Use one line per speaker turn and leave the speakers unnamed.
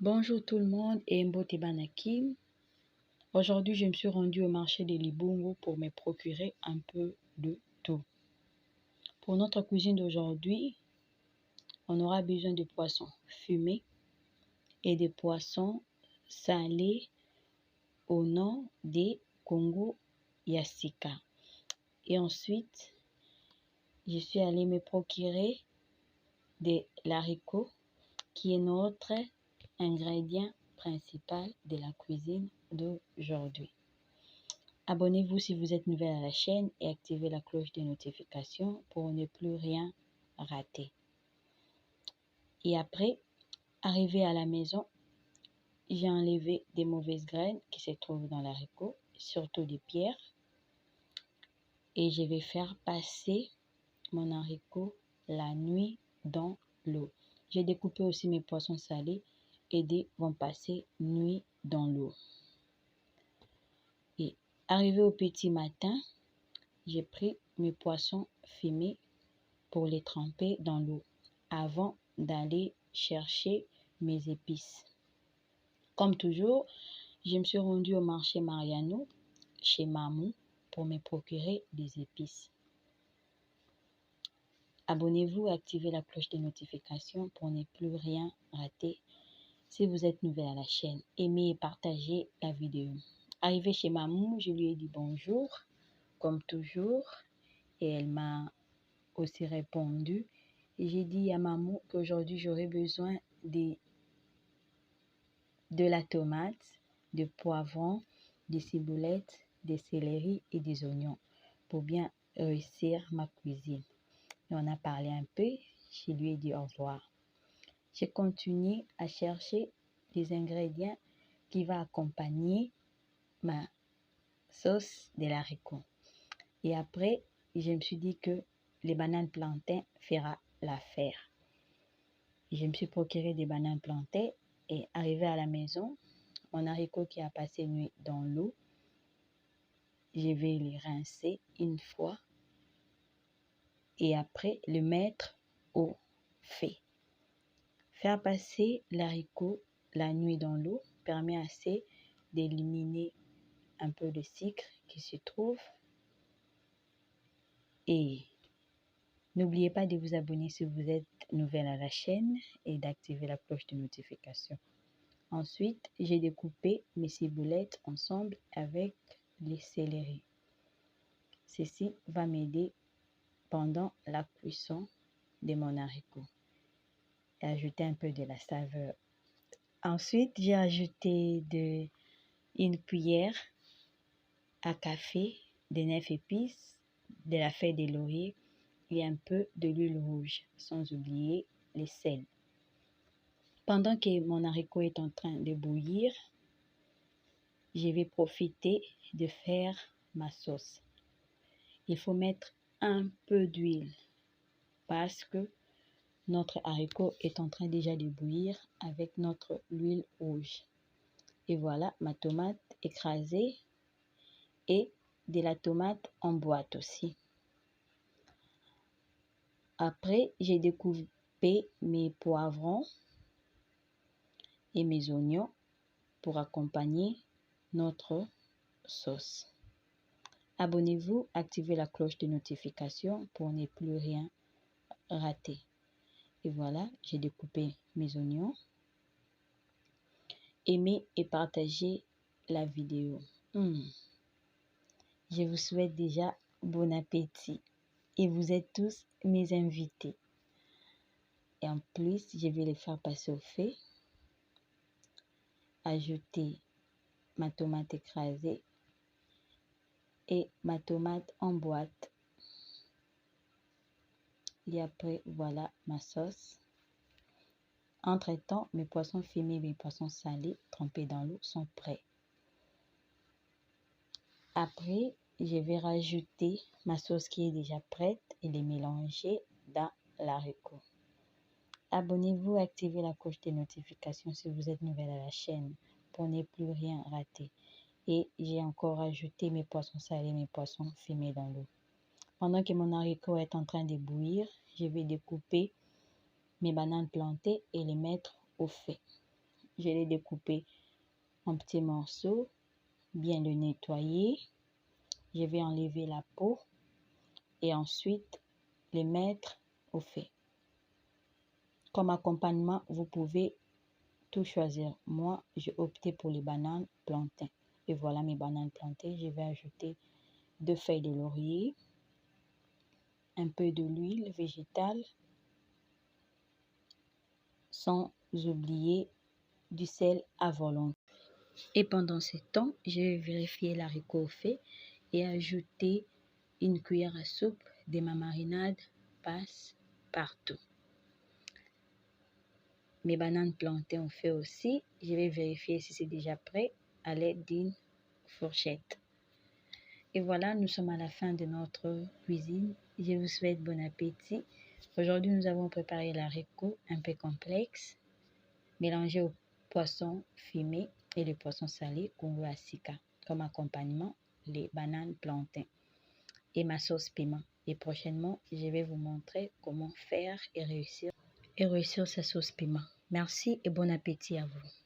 Bonjour tout le monde et Mbote Banakim. Aujourd'hui, je me suis rendue au marché de Libungo pour me procurer un peu de tout. Pour notre cuisine d'aujourd'hui, on aura besoin de poissons fumés et de poissons salés au nom des Congo Yassika. Et ensuite, je suis allée me procurer de l'haricot qui est notre ingrédient principal de la cuisine d'aujourd'hui. Abonnez-vous si vous êtes nouvelle à la chaîne et activez la cloche de notification pour ne plus rien rater. Et après, arrivé à la maison, j'ai enlevé des mauvaises graines qui se trouvent dans l'haricot, surtout des pierres. Et je vais faire passer mon haricot la nuit dans l'eau. J'ai découpé aussi mes poissons salés et des vont passer nuit dans l'eau. Et arrivé au petit matin, j'ai pris mes poissons fumés pour les tremper dans l'eau avant d'aller chercher mes épices. Comme toujours, je me suis rendue au marché Mariano, chez Mamou, pour me procurer des épices. Abonnez-vous et activez la cloche de notification pour ne plus rien rater. Si vous êtes nouvelle à la chaîne, aimez et partagez la vidéo. Arrivé chez Mamou, je lui ai dit bonjour, comme toujours, et elle m'a aussi répondu. Et j'ai dit à Mamou qu'aujourd'hui j'aurais besoin de la tomate, de poivrons, des ciboulettes, des céleris et des oignons pour bien réussir ma cuisine. Et on a parlé un peu, je lui ai dit au revoir. J'ai continué à chercher des ingrédients qui vont accompagner ma sauce de l'haricot. Et après, je me suis dit que les bananes plantains fera l'affaire. Je me suis procuré des bananes plantains et arrivé à la maison, mon haricot qui a passé nuit dans l'eau, je vais les rincer une fois et après le mettre au feu. Faire passer l'haricot la nuit dans l'eau permet assez d'éliminer un peu de sucre qui se trouve. Et n'oubliez pas de vous abonner si vous êtes nouvelle à la chaîne et d'activer la cloche de notification. Ensuite, j'ai découpé mes ciboulettes ensemble avec les céleris. Ceci va m'aider pendant la cuisson de mon haricot et ajouter un peu de la saveur. Ensuite, j'ai ajouté une cuillère à café de 9 épices, de la feuille de laurier et un peu de l'huile rouge, sans oublier les sels. Pendant que mon haricot est en train de bouillir, je vais profiter de faire ma sauce. Il faut mettre un peu d'huile parce que notre haricot est en train déjà de bouillir avec notre huile rouge. Et voilà ma tomate écrasée et de la tomate en boîte aussi. Après, j'ai découpé mes poivrons et mes oignons pour accompagner notre sauce. Abonnez-vous, activez la cloche de notification pour ne plus rien rater. Et voilà, j'ai découpé mes oignons. Aimez et partagez la vidéo. Je vous souhaite déjà bon appétit. Et vous êtes tous mes invités. Et en plus, je vais les faire passer au feu. Ajouter ma tomate écrasée et ma tomate en boîte. Et après, voilà ma sauce. Entre-temps, mes poissons fumés et mes poissons salés trempés dans l'eau sont prêts. Après, je vais rajouter ma sauce qui est déjà prête et les mélanger dans l'haricot. Abonnez-vous, activez la cloche de notification si vous êtes nouvelle à la chaîne pour ne plus rien rater. Et j'ai encore ajouté mes poissons salés, mes poissons fumés dans l'eau. Pendant que mon haricot est en train de bouillir, je vais découper mes bananes plantées et les mettre au feu. je l'ai découpé en petits morceaux, bien le nettoyer. Je vais enlever la peau et ensuite les mettre au feu. Comme accompagnement, vous pouvez tout choisir. Moi, j'ai opté pour les bananes plantains. Et voilà mes bananes plantains. Je vais ajouter 2 feuilles de laurier, un peu de l'huile végétale, sans oublier du sel à volonté. Et pendant ce temps, je vais vérifier l'haricot au fait et ajouter une cuillère à soupe de ma marinade passe-partout. Mes bananes plantains au fait aussi, je vais vérifier si c'est déjà prêt à l'aide d'une fourchette. Et voilà, nous sommes à la fin de notre cuisine. Je vous souhaite bon appétit. Aujourd'hui, nous avons préparé l'haricot un peu complexe, mélangé au poisson fumé et le poisson salé Congo Asika. Comme accompagnement, les bananes plantains et ma sauce piment. Et prochainement, je vais vous montrer comment faire et réussir sa sauce piment. Merci et bon appétit à vous.